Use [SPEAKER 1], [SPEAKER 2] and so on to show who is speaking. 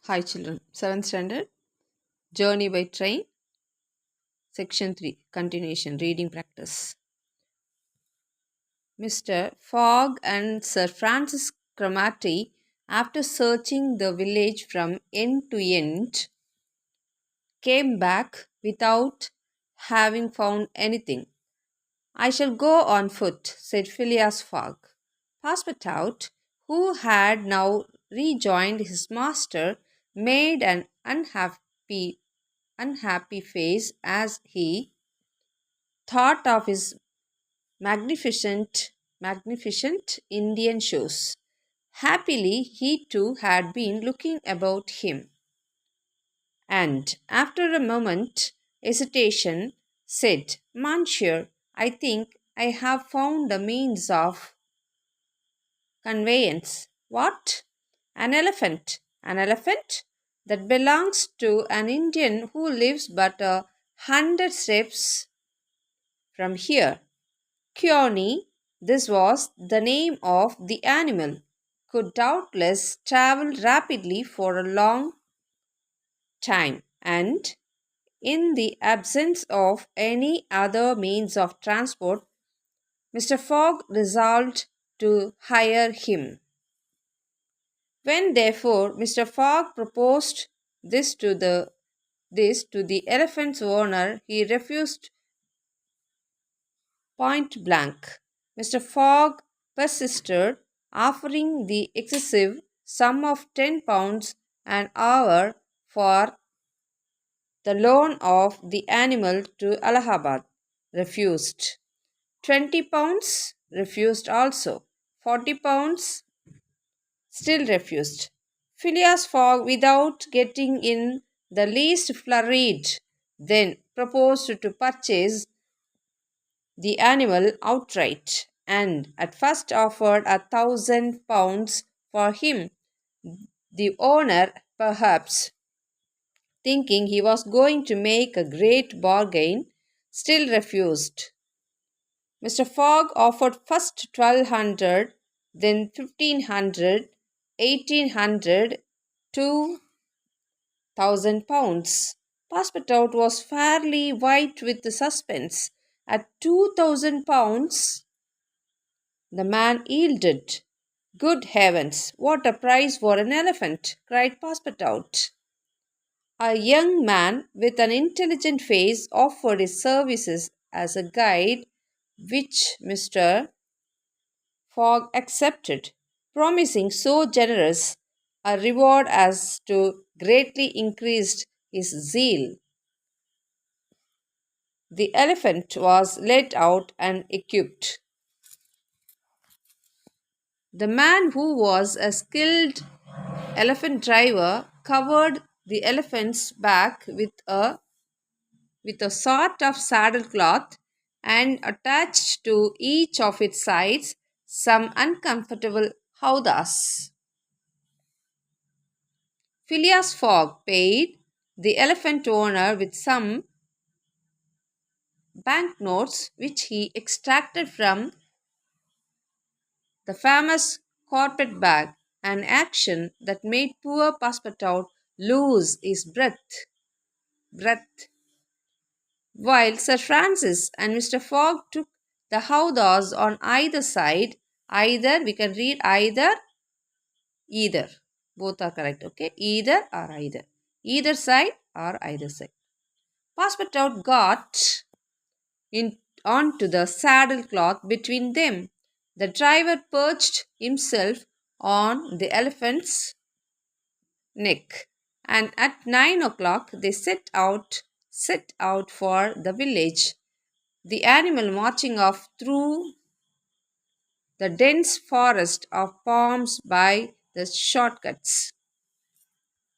[SPEAKER 1] Hi children, 7th standard, Journey by Train, Section 3, Continuation, Reading Practice. Mr. Fogg and Sir Francis Cromarty, after searching the village from end to end, came back without having found anything. I shall go on foot, said Phileas Fogg. Passepartout, who had now rejoined his master, made an unhappy face as he thought of his magnificent Indian shoes. Happily, he too had been looking about him, and after a moment hesitation said, Monsieur, I think I have found a means of conveyance. What? An elephant. An elephant? That belongs to an Indian who lives but 100 steps from here. Kearney, this was the name of the animal, could doubtless travel rapidly for a long time, and in the absence of any other means of transport, Mr. Fogg resolved to hire him. When therefore Mr. Fogg proposed this to the elephant's owner, he refused point blank. Mr. Fogg persisted, offering the excessive sum of £10 an hour for the loan of the animal to Allahabad. Refused. £20 refused also. £40 still refused. Phileas Fogg, without getting in the least flurried, then proposed to purchase the animal outright, and at first offered £1,000 for him. The owner, perhaps thinking he was going to make a great bargain, still refused. Mr. Fogg offered first 1,200, then 1,500, 1,800, £2,000. Passepartout was fairly white with suspense. At £2,000, the man yielded. Good heavens, what a price for an elephant! Cried Passepartout. A young man with an intelligent face offered his services as a guide, which Mr. Fogg accepted, promising so generous a reward as to greatly increase his zeal. The elephant was led out and equipped. The man, who was a skilled elephant driver, covered the elephant's back with a sort of saddlecloth and attached to each of its sides some uncomfortable howdahs. Phileas Fogg paid the elephant owner with some banknotes which he extracted from the famous carpet bag, an action that made poor Passepartout lose his breath, while Sir Francis and Mr. Fogg took the howdahs on either side. Either, we can read either. Both are correct, okay? Either or either. Either side or either side. Passepartout got in onto the saddlecloth between them. The driver perched himself on the elephant's neck, and at 9 o'clock they set out for the village, the animal marching off through the dense forest of palms by the shortcuts.